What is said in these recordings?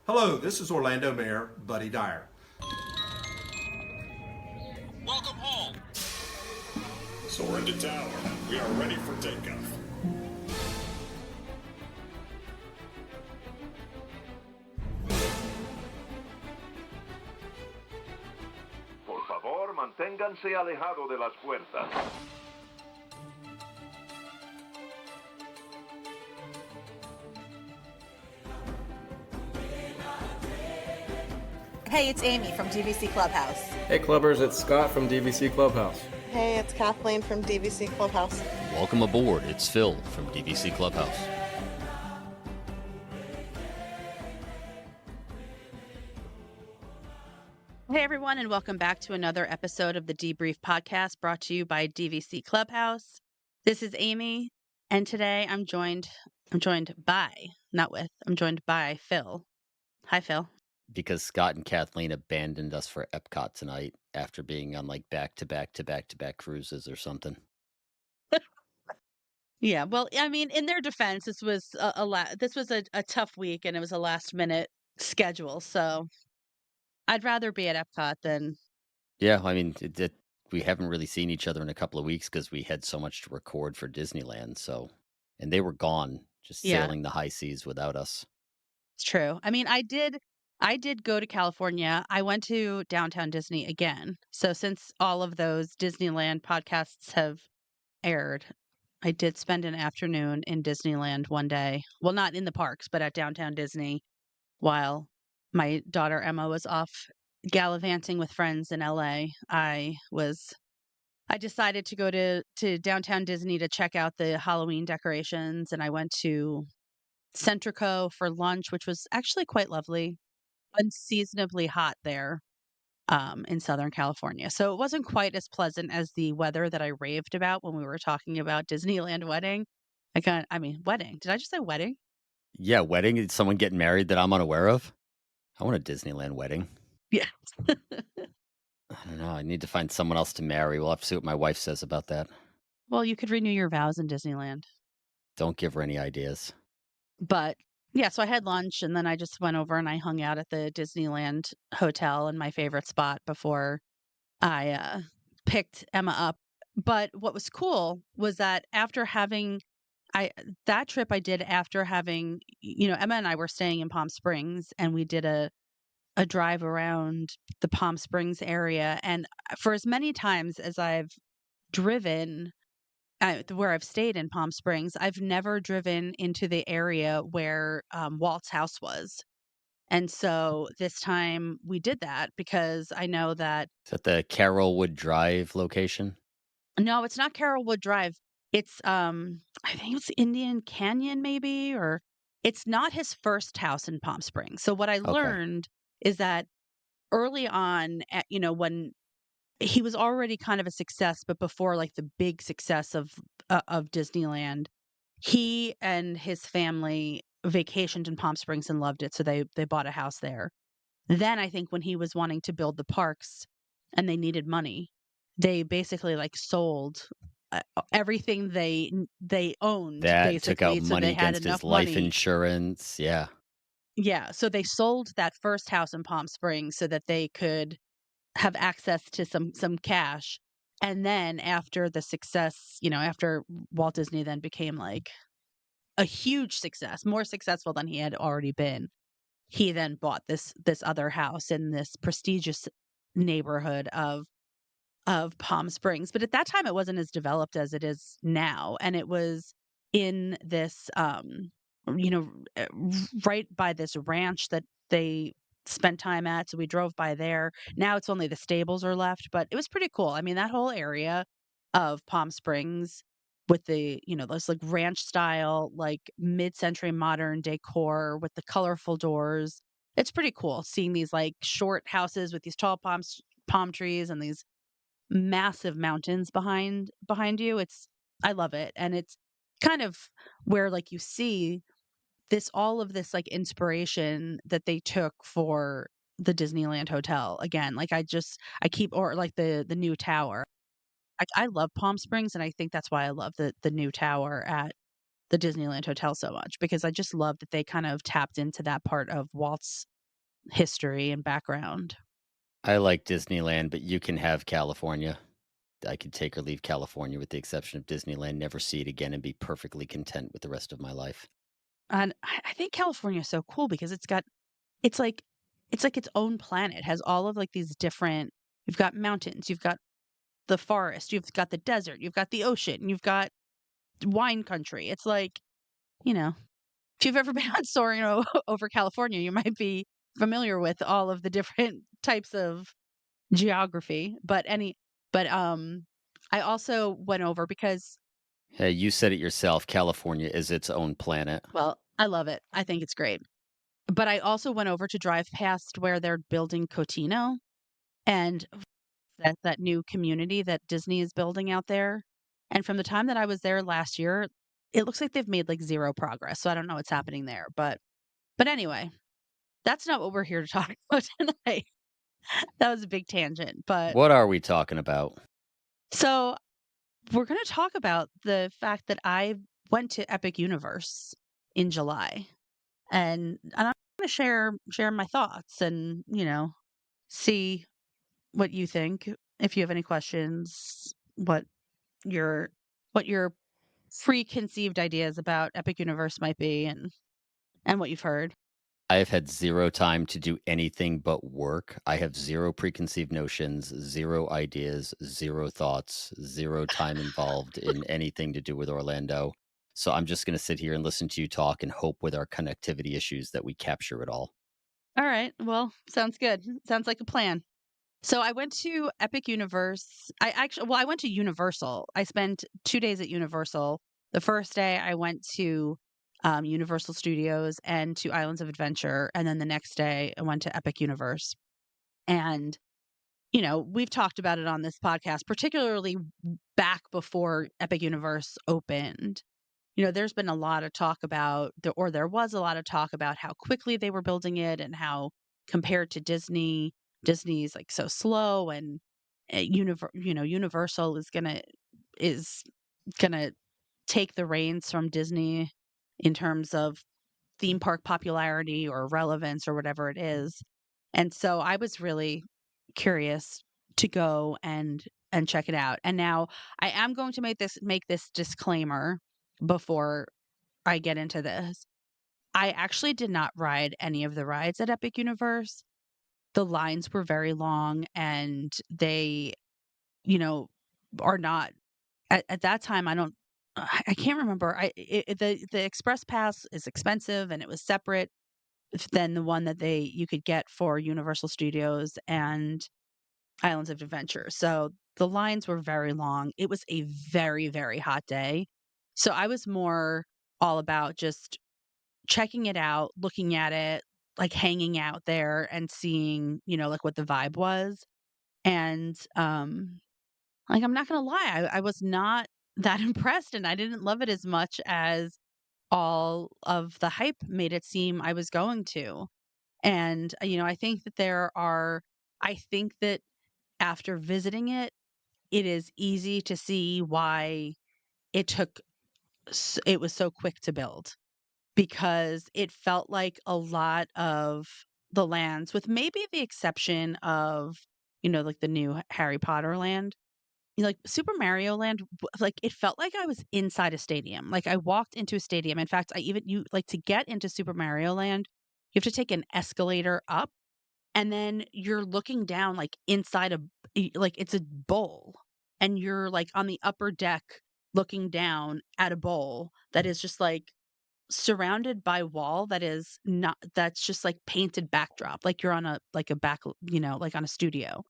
Hello, this is Orlando Mayor Buddy Dyer. Welcome home. Soar into tower. We are ready for takeoff. Por favor, manténganse alejado de las puertas. Hey, it's Amy from DVC Clubhouse. Hey Clubbers, it's Scott from DVC Clubhouse. Hey, it's Kathleen from DVC Clubhouse. Welcome aboard. It's Phil from DVC Clubhouse. Hey, everyone, and welcome back to another episode of the Debrief Podcast brought to you by DVC Clubhouse. This is Amy, and today I'm joined by, not with, I'm joined by Phil. Hi, Phil. Because Scott and Kathleen abandoned us for Epcot tonight after being on like back-to-back cruises or something. Yeah, well, I mean, in their defense, this was a tough week, and it was a last-minute schedule, so I'd rather be at Epcot than. Yeah, I mean, we haven't really seen each other in a couple of weeks because we had so much to record for Disneyland. And they were gone, just Yeah. sailing the high seas without us. It's true. I mean, I did go to California. I went to Downtown Disney again. So since all of those Disneyland podcasts have aired, I did spend an afternoon in Disneyland one day. Well, not in the parks, but at Downtown Disney while my daughter Emma was off gallivanting with friends in LA. I decided to go to Downtown Disney to check out the Halloween decorations, and I went to Centrico for lunch, which was actually quite lovely. Unseasonably hot there in Southern California. So it wasn't quite as pleasant as the weather that I raved about when we were talking about Disneyland wedding. Wedding. Did I just say wedding? Yeah, wedding? Is someone getting married that I'm unaware of? I want a Disneyland wedding. Yeah. I don't know. I need to find someone else to marry. We'll have to see what my wife says about that. Well, you could renew your vows in Disneyland. Don't give her any ideas. But yeah, so I had lunch and then I just went over and I hung out at the Disneyland hotel in my favorite spot before I picked Emma up. But what was cool was that after having I that trip I did after having, Emma and I were staying in Palm Springs and we did a drive around the Palm Springs area. And for as many times as I've driven where I've stayed in Palm Springs, I've never driven into the area where Walt's house was. And so this time we did that because I know that. Is that the Carrollwood Drive location? No, it's not Carrollwood Drive. It's I think it's Indian Canyon maybe, or it's not his first house in Palm Springs. So what I Okay. learned is that early on, when he was already kind of a success, but before like the big success of Disneyland, he and his family vacationed in Palm Springs and loved it, so they bought a house there. Then I think when he was wanting to build the parks and they needed money, they basically like sold everything they owned That took out basically, so money they had against enough his life money. insurance. Yeah. Yeah, so they sold that first house in Palm Springs so that they could have access to some cash. And then after the success, after Walt Disney then became like a huge success, more successful than he had already been, he then bought this other house in this prestigious neighborhood of Palm Springs. But at that time it wasn't as developed as it is now. And it was in this you know, uh, right by this ranch that they spent time at. So we drove by there. Now it's only the stables are left, but it was pretty cool. I mean, that whole area of Palm Springs with those like ranch style, like mid-century modern decor with the colorful doors. It's pretty cool seeing these like short houses with these tall palm trees and these massive mountains behind you. I love it. And it's kind of where like you see all of this like inspiration that they took for the Disneyland hotel again. Like I keep, or like the new tower. I love Palm Springs, and I think that's why I love the new tower at the Disneyland hotel so much, because I just love that they kind of tapped into that part of Walt's history and background. I like Disneyland, but you can have California. I could take or leave California with the exception of Disneyland, never see it again, and be perfectly content with the rest of my life. And I think California is so cool because it's like it's like its own planet. It has all of like these different you've got mountains, you've got the forest, you've got the desert, you've got the ocean, you've got wine country. It's like, you know, if you've ever been on soaring over California, you might be familiar with all of the different types of geography. But I also went over because, Hey, you said it yourself. California is its own planet. well, I love it. I think it's great. But I also went over to drive past where they're building Cotino and that new community that Disney is building out there. And from the time that I was there last year, it looks like they've made like zero progress. So I don't know what's happening there. But anyway, that's not what we're here to talk about tonight. That was a big tangent. But What are we talking about? so we're going to talk about the fact that I went to Epic Universe in July, and I'm going to share my thoughts and see what you think. If you have any questions, your what your preconceived ideas about Epic Universe might be, and what you've heard. I have had zero time to do anything but work. I have zero preconceived notions, zero ideas, zero thoughts, zero time involved in anything to do with Orlando. So I'm just going to sit here and listen to you talk and hope with our connectivity issues that we capture it all. All right, well, sounds good. Sounds like a plan. So I went to Epic Universe. I went to Universal. I spent 2 days at Universal. The first day I went to Universal Studios and to Islands of Adventure, and then the next day I went to Epic Universe. And we've talked about it on this podcast, particularly back before Epic Universe opened. There's been a lot of talk about there was a lot of talk about how quickly they were building it and how compared to Disney's like so slow, and Universal is gonna take the reins from Disney in terms of theme park popularity or relevance or whatever it is. And so I was really curious to go and check it out. And now I am going to make this disclaimer before I get into this. I actually did not ride any of the rides at Epic Universe. The lines were very long and they, you know, are not at that time. I can't remember. The Express Pass is expensive and it was separate than the one that you could get for Universal Studios and Islands of Adventure. So the lines were very long. It was a very, very hot day. So I was more all about just checking it out, looking at it, like hanging out there and seeing, like what the vibe was. And like I'm not gonna lie, I was not that impressed and I didn't love it as much as all of the hype made it seem I was going to. And I think that I think that after visiting it, it is easy to see why it took it was so quick to build, because it felt like a lot of the lands, with maybe the exception of, like the new Harry Potter land, like Super Mario Land, like it felt like I was inside a stadium. Like I walked into a stadium. In fact, you like to get into Super Mario Land, you have to take an escalator up and then you're looking down like inside like it's a bowl, and you're like on the upper deck looking down at a bowl that is just like surrounded by wall that's just like painted backdrop, like you're on a back, like on a studio.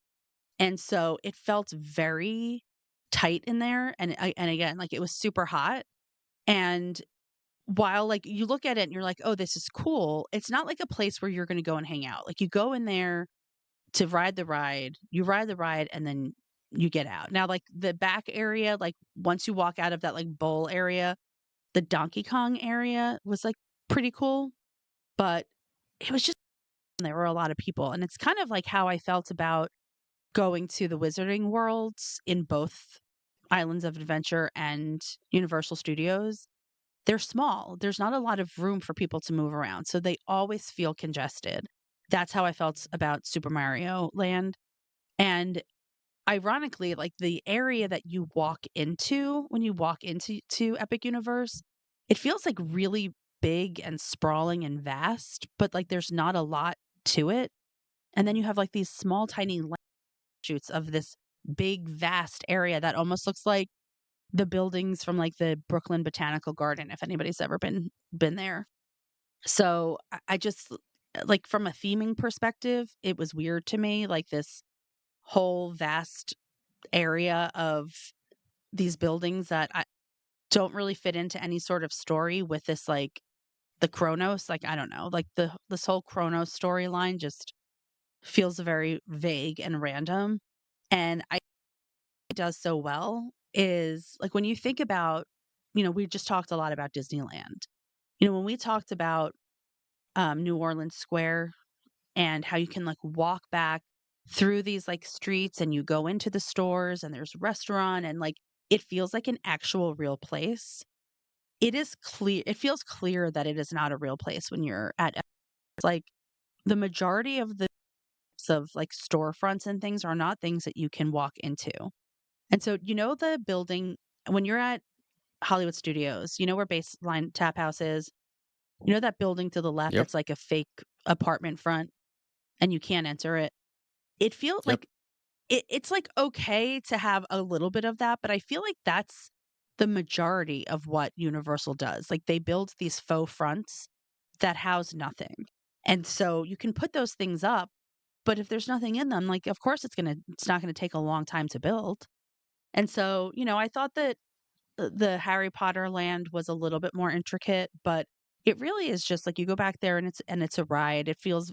And so it felt very tight in there, and again, like it was super hot. And while like you look at it and you're like, oh, this is cool, it's not like a place where you're going to go and hang out. Like you go in there to ride the ride, you ride the ride, and then you get out. Now, like the back area, like once you walk out of that like bowl area, the Donkey Kong area was like pretty cool, but it was just there were a lot of people. And it's kind of like how I felt about going to the Wizarding Worlds in both Islands of Adventure and Universal Studios. They're small. There's not a lot of room for people to move around. So they always feel congested. That's how I felt about Super Mario Land. And ironically, like the area that you walk into when you walk into Epic Universe, it feels like really big and sprawling and vast, but like there's not a lot to it. And then you have like these small, tiny shoots of this big, vast area that almost looks like the buildings from like the Brooklyn Botanical Garden, if anybody's ever been there. So I just like from a theming perspective, it was weird to me, like this whole vast area of these buildings that I don't really fit into any sort of story with this like the Chronos, like I don't know, like this whole Chronos storyline just feels very vague and random. And I does so well is like when you think about, we just talked a lot about Disneyland. When we talked about New Orleans Square and how you can like walk back through these like streets and you go into the stores and there's a restaurant and like it feels like an actual real place. It feels clear that it is not a real place when you're at like the majority of the types of like storefronts and things are not things that you can walk into. And so, the building when you're at Hollywood Studios, where Baseline Tap House is, that building to the left Yep. that's like a fake apartment front and you can't enter it. It feels Yep. like it's like okay to have a little bit of that, but I feel like that's the majority of what Universal does. Like they build these faux fronts that house nothing. And so you can put those things up, but if there's nothing in them, like of course it's not gonna take a long time to build. And so, I thought that the Harry Potter land was a little bit more intricate, but it really is just like you go back there and it's a ride. It feels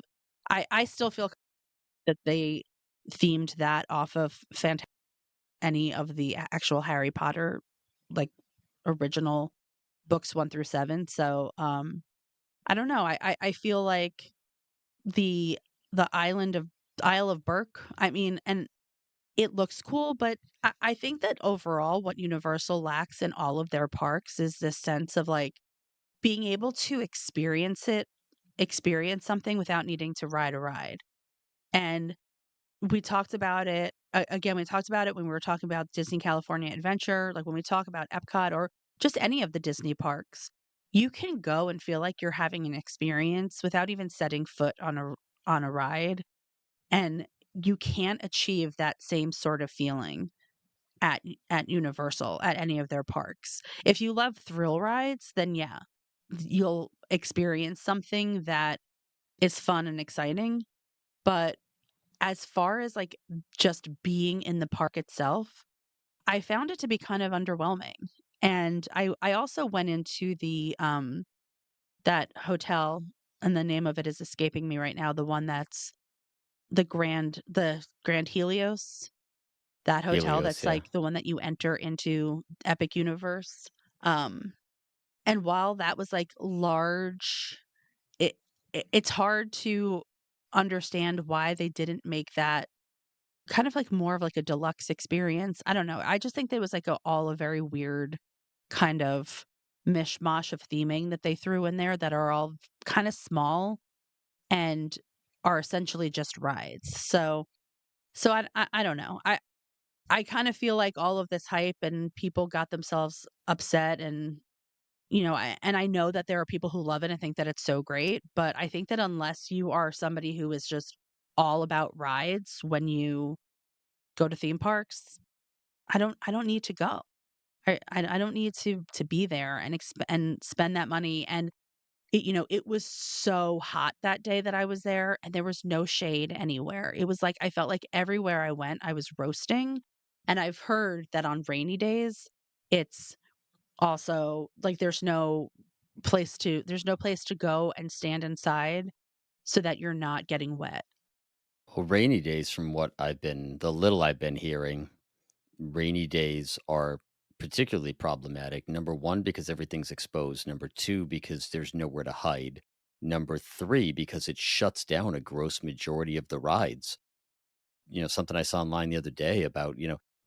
I still feel that they themed that off of any of the actual Harry Potter like original books 1 through 7. So I don't know. I feel like the island of Isle of Burke, I mean, and it looks cool, but I think that overall what Universal lacks in all of their parks is this sense of like being able to experience something without needing to ride a ride. And we talked about it again, we talked about it when we were talking about Disney California Adventure, like when we talk about Epcot or just any of the Disney parks. You can go and feel like you're having an experience without even setting foot on a ride, and you can't achieve that same sort of feeling at Universal at any of their parks. If you love thrill rides, then yeah, you'll experience something that is fun and exciting, but as far as, like, just being in the park itself, I found it to be kind of underwhelming, and I also went into that hotel, and the name of it is escaping me right now, the one that's the Grand Helios, that hotel Helios, that's, yeah. like, the one that you enter into Epic Universe, um, and while that was, like, large, it it's hard to understand why they didn't make that kind of like more of like a deluxe experience. I don't know. I just think there was like all a very weird kind of mishmash of theming that they threw in there that are all kind of small and are essentially just rides. So I don't know. I kind of feel like all of this hype and people got themselves upset and and I know that there are people who love it and think that it's so great, but I think that unless you are somebody who is just all about rides when you go to theme parks, I don't need to go. I don't need to be there and spend that money. And it was so hot that day that I was there, and there was no shade anywhere. It was like I felt like everywhere I went, I was roasting. And I've heard that on rainy days, it's also like there's no place to go and stand inside so that you're not getting wet. Well, rainy days, from the little I've been hearing, rainy days are particularly problematic. Number one, because everything's exposed. Number two, because there's nowhere to hide. Number three, because it shuts down a gross majority of the rides. Something I saw online the other day about,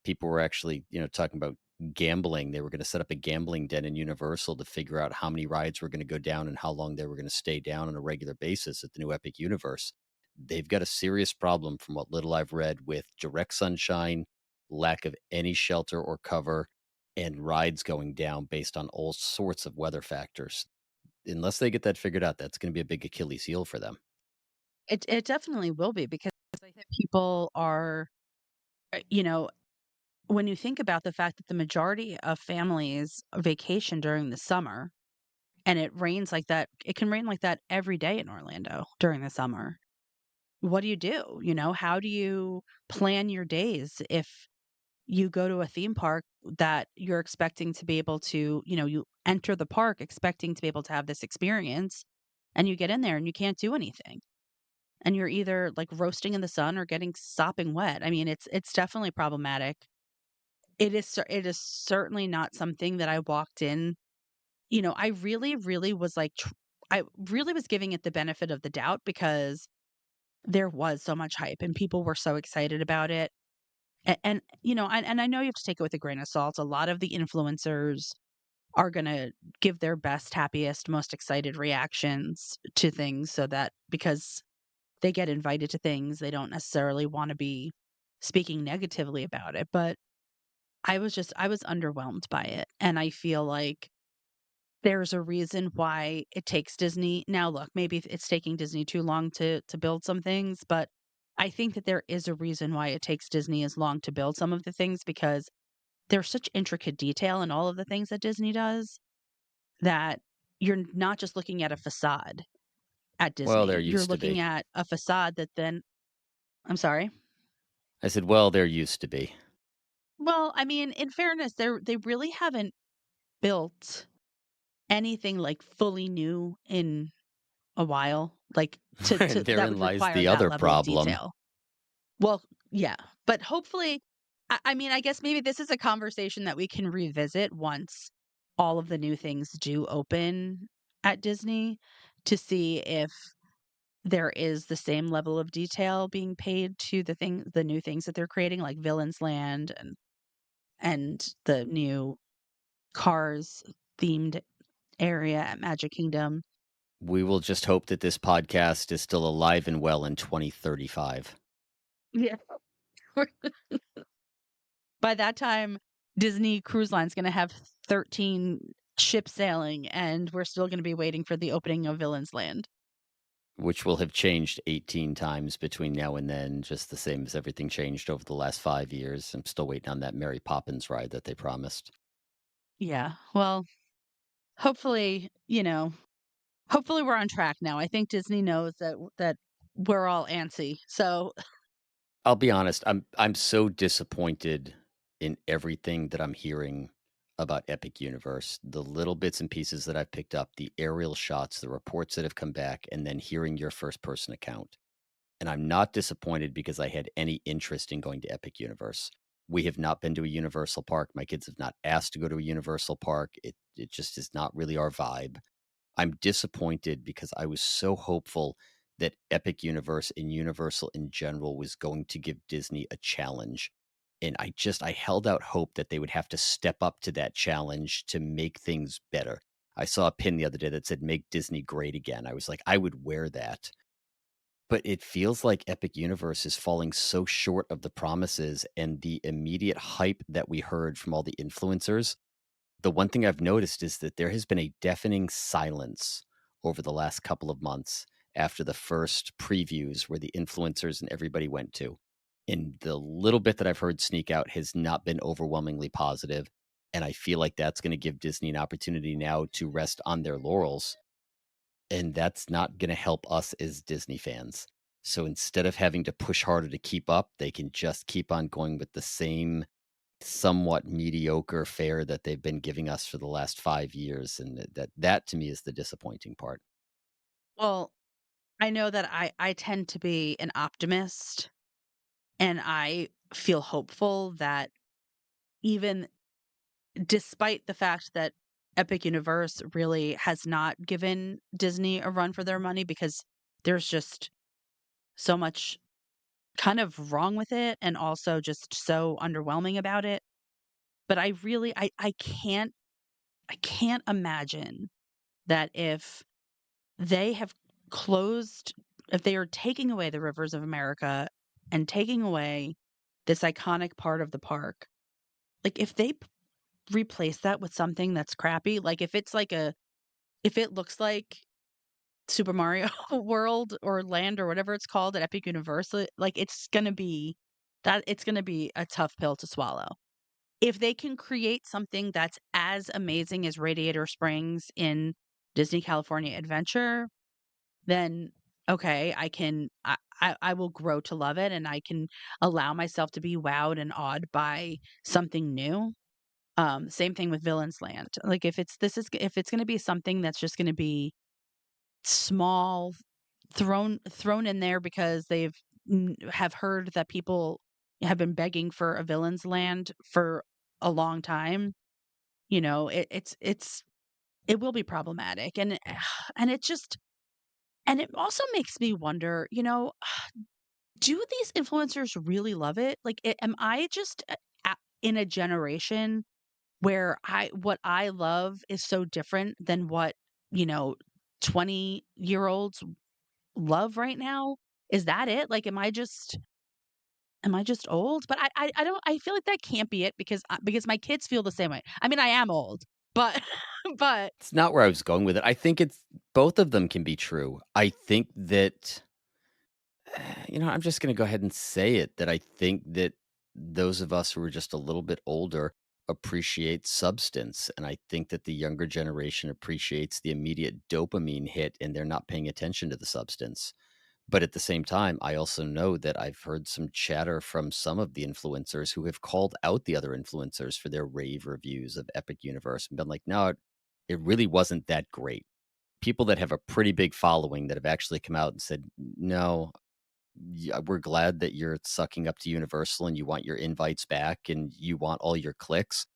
people were actually, talking about gambling. They were going to set up a gambling den in Universal to figure out how many rides were going to go down and how long they were going to stay down on a regular basis at the new Epic Universe. they've got a serious problem from what little I've read with direct sunshine, lack of any shelter or cover, and rides going down based on all sorts of weather factors. Unless they get that figured out, that's going to be a big Achilles heel for them. It definitely will be because I think people are, you know, when you think about the fact that the majority of families vacation during the summer and it rains like that, it can rain like that every day in Orlando during the summer. What do you do? How do you plan your days if you go to a theme park that you're expecting to be able to, you enter the park expecting to be able to have this experience and you get in there and you can't do anything. And you're either like roasting in the sun or getting sopping wet. I mean, it's definitely problematic. It is certainly not something that I walked in. I really, really was like, I really was giving it the benefit of the doubt because there was so much hype and people were so excited about it. And I know you have to take it with a grain of salt. A lot of the influencers are going to give their best, happiest, most excited reactions to things so that because they get invited to things, they don't necessarily want to be speaking negatively about it. But I was underwhelmed by it. And I feel like there's a reason why it takes Disney. Now, look, maybe it's taking Disney too long to build some things, but I think that there is a reason why it takes Disney as long to build some of the things because there's such intricate detail in all of the things that Disney does that you're not just looking at a facade at Well, there Disney. You're used to looking be. at a facade that then I'm sorry. I said, well, there used to be. Well, I mean, in fairness, they really haven't built anything like fully new in a while, like to And that therein would lies require the that other level of problem. detail. Well, yeah, but hopefully, I mean, I guess maybe this is a conversation that we can revisit once all of the new things do open at Disney to see if there is the same level of detail being paid to the new things that they're creating, like Villains Land and the new Cars themed area at Magic Kingdom. We will just hope that this podcast is still alive and well in 2035. Yeah. By that time, Disney Cruise Line's gonna have 13 ships sailing, and we're still gonna be waiting for the opening of Villains Land. Which will have changed 18 times between now and then, just the same as everything changed over the last 5 years. I'm still waiting on that Mary Poppins ride that they promised. Yeah. Well, hopefully, hopefully we're on track now. I think Disney knows that we're all antsy. So, I'll be honest, I'm so disappointed in everything that I'm hearing about Epic Universe. The little bits and pieces that I've picked up, the aerial shots, the reports that have come back, and then hearing your first person account. And I'm not disappointed because I had any interest in going to Epic Universe. We have not been to a Universal park. My kids have not asked to go to a Universal park. It just is not really our vibe. I'm disappointed because I was so hopeful that Epic Universe and Universal in general was going to give Disney a challenge. And I held out hope that they would have to step up to that challenge to make things better. I saw a pin the other day that said make Disney great again. I was like, I would wear that. But it feels like Epic Universe is falling so short of the promises and the immediate hype that we heard from all the influencers. The one thing I've noticed is that there has been a deafening silence over the last couple of months after the first previews where the influencers and everybody went to. And the little bit that I've heard sneak out has not been overwhelmingly positive. And I feel like that's going to give Disney an opportunity now to rest on their laurels. And that's not going to help us as Disney fans. So instead of having to push harder to keep up, they can just keep on going with the same somewhat mediocre fare that they've been giving us for the last 5 years. And that to me is the disappointing part. well, I know that I tend to be an optimist, and I feel hopeful that even despite the fact that Epic Universe really has not given Disney a run for their money because there's just so much kind of wrong with it and also just so underwhelming about it. But I really I can't imagine that if they have closed if they are taking away the rivers of America and taking away this iconic part of the park, like if they replace that with something that's crappy, like if it looks like Super Mario World or Land or whatever it's called at Epic Universe, like it's gonna be a tough pill to swallow. If they can create something that's as amazing as Radiator Springs in Disney California Adventure, then okay, I will grow to love it and I can allow myself to be wowed and awed by something new. Same thing with Villains Land. Like if it's gonna be something that's just gonna be small, thrown in there because have heard that people have been begging for a Villains Land for a long time, it will be problematic, and and it just and it also makes me wonder, do these influencers really love it? Like, am I just in a generation where what I love is so different than what, you know, 20-year-olds love right now? Is that it? Like, am I just old? But I don't I feel like that can't be it because my kids feel the same way. I mean, I am old, but but It's not where I was going with it. I think it's both of them can be true. I think that I'm just going to go ahead and say it that I think that those of us who are just a little bit older appreciate substance. And I think that the younger generation appreciates the immediate dopamine hit and they're not paying attention to the substance. But at the same time, I also know that I've heard some chatter from some of the influencers who have called out the other influencers for their rave reviews of Epic Universe and been like, no, it really wasn't that great. People that have a pretty big following that have actually come out and said, no, yeah, we're glad that you're sucking up to Universal and you want your invites back and you want all your clicks,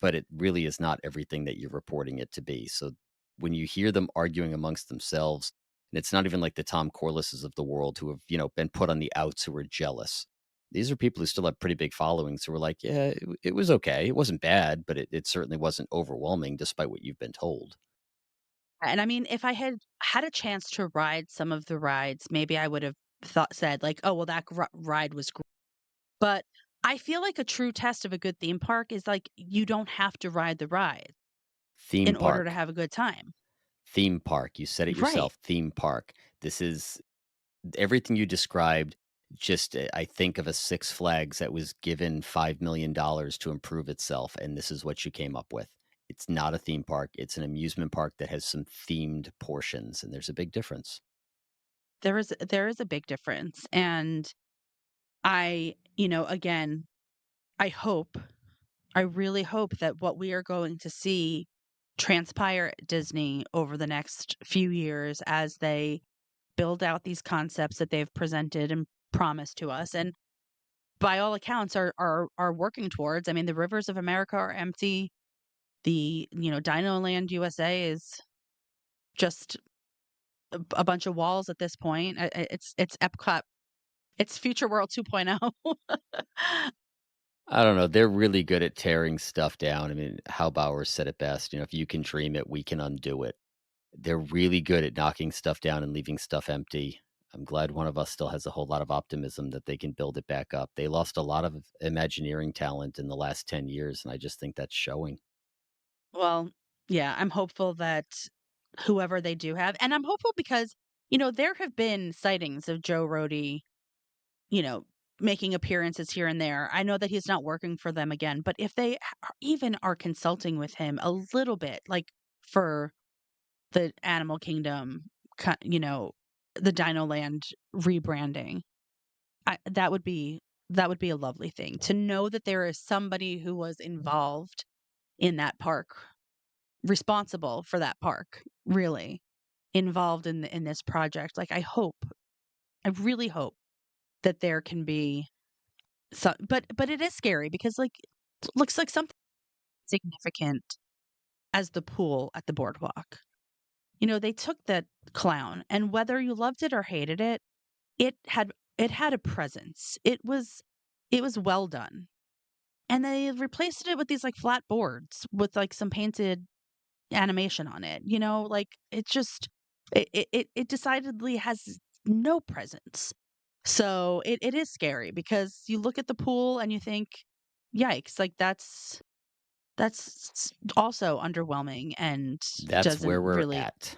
but it really is not everything that you're reporting it to be. So when you hear them arguing amongst themselves, and it's not even like the Tom Corlises of the world who have, been put on the outs who are jealous. These are people who still have pretty big followings who are like, yeah, it was okay. It wasn't bad, but it certainly wasn't overwhelming despite what you've been told. and I mean, if I had had a chance to ride some of the rides, maybe I would have said like, "Oh, well, that ride was great." But I feel like a true test of a good theme park is like you don't have to ride the ride Theme in order to park, have a good time. theme park. You said it Right. yourself, theme park. This is everything you described. Just I think of a Six Flags that was given $5 million to improve itself, and this is what you came up with. It's not a theme park. It's an amusement park that has some themed portions, and there's a big difference. There is a big difference, and again, I hope, I really hope that what we are going to see transpire at Disney over the next few years as they build out these concepts that they've presented and promised to us, and by all accounts are working towards. I mean, the rivers of America are empty. The, Dino Land USA is just a bunch of walls at this point. It's Epcot. It's Future World 2.0. I don't know. They're really good at tearing stuff down. I mean, Bauer said it best. If you can dream it, we can undo it. They're really good at knocking stuff down and leaving stuff empty. I'm glad one of us still has a whole lot of optimism that they can build it back up. They lost a lot of Imagineering talent in the last 10 years, and I just think that's showing. Well, yeah, I'm hopeful that whoever they do have, and I'm hopeful because, there have been sightings of Joe Rody, you know, making appearances here and there. I know that he's not working for them again, but if they even are consulting with him a little bit, like for the Animal Kingdom, the Dino Land rebranding, that would be a lovely thing to know that there is somebody who was involved in that park, responsible for that park, really involved in this project. Like I really hope that there can be some, but it is scary because like looks like something significant as the pool at the boardwalk. They took that clown, and whether you loved it or hated it, it had it had a presence. It was well done. And they replaced it with these like flat boards with like some painted animation on it. Like it just it decidedly has no presents. So it is scary because you look at the pool and you think, yikes, like that's also underwhelming and That's doesn't where we're really, at.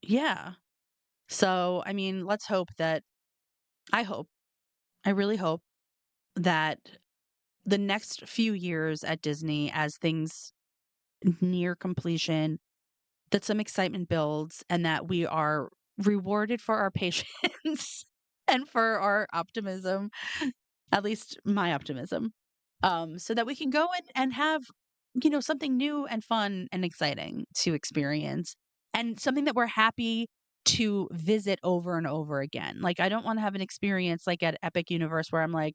yeah. So, I mean, let's hope that I hope, I really hope that the next few years at Disney, as things near completion, that some excitement builds and that we are rewarded for our patience and for our optimism, at least my optimism, so that we can go and have, something new and fun and exciting to experience and something that we're happy to visit over and over again. Like, I don't want to have an experience like at Epic Universe where I'm like,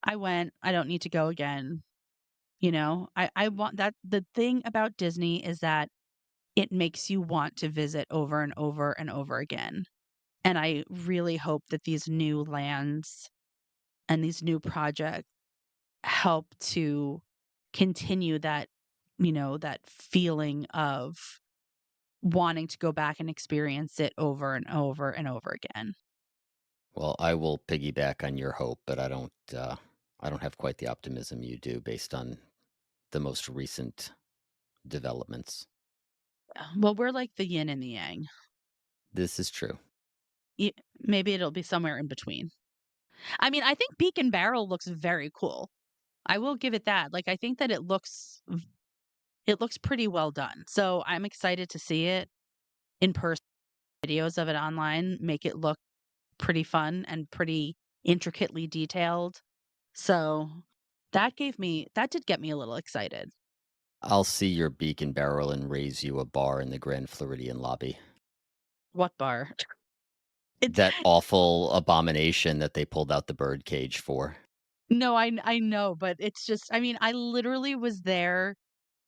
I went, I don't need to go again. I want that. The thing about Disney is that it makes you want to visit over and over and over again. And I really hope that these new lands and these new projects help to continue that, that feeling of wanting to go back and experience it over and over and over again. Well, I will piggyback on your hope, but I don't have quite the optimism you do based on the most recent developments. Well, we're like the yin and the yang. This is true. Maybe it'll be somewhere in between. I mean, I think Beak and Barrel looks very cool. I will give it that. Like, I think that it looks pretty well done. So I'm excited to see it in person. Videos of it online make it look pretty fun and pretty intricately detailed. So that did get me a little excited. I'll see your beak and barrel and raise you a bar in the Grand Floridian lobby. What bar? It That awful abomination that they pulled out the bird cage for. No, I know, but it's just, I mean, I literally was there.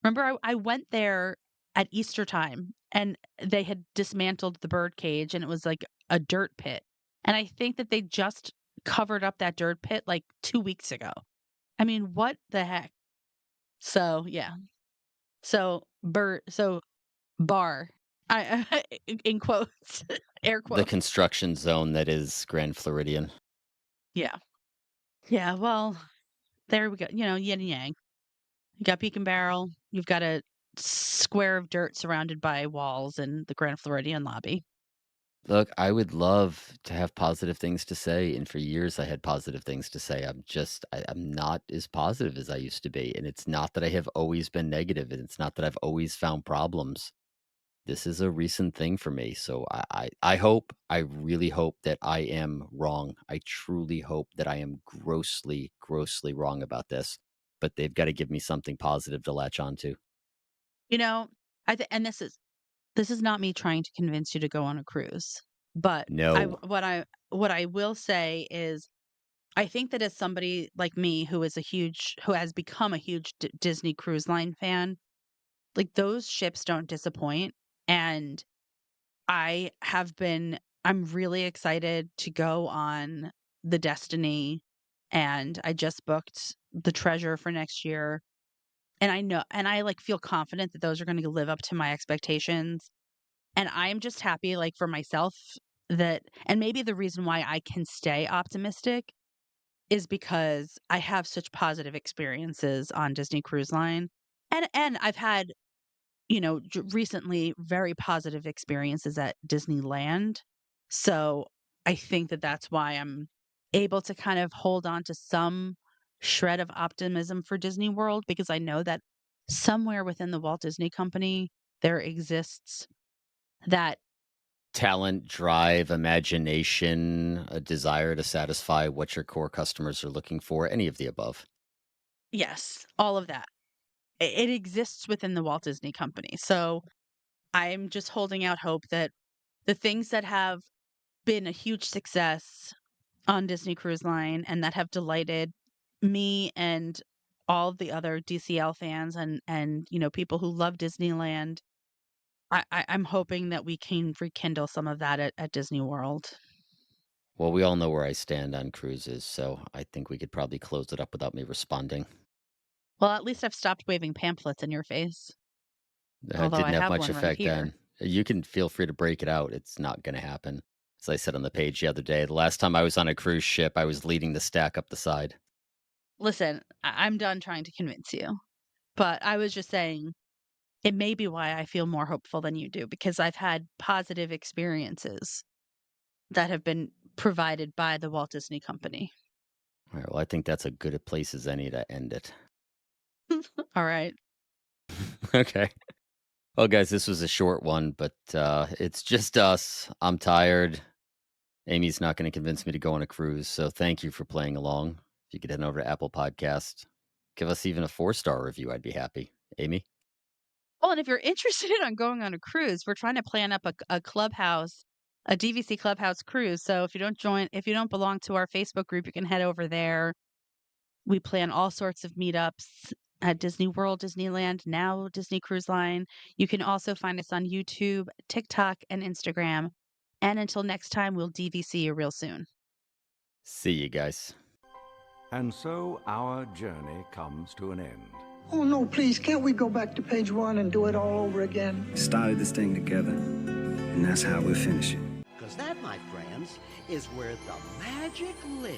Remember, I went there at Easter time and they had dismantled the bird cage and it was like a dirt pit. And I think that they just covered up that dirt pit like 2 weeks ago. I mean, what the heck? So yeah. So bar. I in quotes, air The quotes. construction zone that is Grand Floridian. Yeah. Yeah, well, there we go. Yin and yang. You got Beacon Barrel. You've got a square of dirt surrounded by walls in the Grand Floridian lobby. Look, I would love to have positive things to say, and for years I had positive things to say. I'm not as positive as I used to be, and it's not that I have always been negative, and it's not that I've always found problems. This is a recent thing for me, so I really hope that I am wrong. I truly hope that I am grossly, grossly wrong about this, but they've got to give me something positive to latch onto. You know, and this is not me trying to convince you to go on a cruise, but No. what I will say is I think that as somebody like me who has become a huge Disney Cruise Line fan, like those ships don't disappoint, and I'm really excited to go on the Destiny, and I just booked the Treasure for next year. And I know, and I like feel confident that those are going to live up to my expectations. And I'm just happy, like for myself, and maybe the reason why I can stay optimistic is because I have such positive experiences on Disney Cruise Line. And I've had recently very positive experiences at Disneyland. So I think that that's why I'm able to kind of hold on to some shred of optimism for Disney World because I know that somewhere within the Walt Disney Company there exists that, Talent, drive, imagination, a desire to satisfy what your core customers are looking for, any of the above. yes, all of that. It exists within the Walt Disney Company. So I'm just holding out hope that the things that have been a huge success on Disney Cruise Line and that have delighted me and all of the other DCL fans and people who love Disneyland. I'm hoping that we can rekindle some of that at Disney World. Well, we all know where I stand on cruises, so I think we could probably close it up without me responding. Well, at least I've stopped waving pamphlets in your face, although I Didn't have have much one right effect here. then. You can feel free to break it out. It's not going to happen. As I said on the page the other day, the last time I was on a cruise ship, I was leading the stack up the side. Listen, I'm done trying to convince you, but I was just saying it may be why I feel more hopeful than you do because I've had positive experiences that have been provided by the Walt Disney Company. All right, well, I think that's a good a place as any to end it. All right. Okay. Well, guys, this was a short one, but it's just us. I'm tired. Amy's not going to convince me to go on a cruise, so thank you for playing along. If you could head over to Apple Podcast, give us even a 4-star review, I'd be happy. Amy? Oh, and if you're interested in going on a cruise, we're trying to plan up a clubhouse, a DVC clubhouse cruise. So if you don't belong to our Facebook group, you can head over there. We plan all sorts of meetups at Disney World, Disneyland, now Disney Cruise Line. You can also find us on YouTube, TikTok, and Instagram. And until next time, we'll DVC you real soon. See you guys. And so our journey comes to an end. Oh, no, please, can't we go back to page 1 and do it all over again? Started this thing together, and that's how we'll finish it. Because that, my friends, is where the magic lives.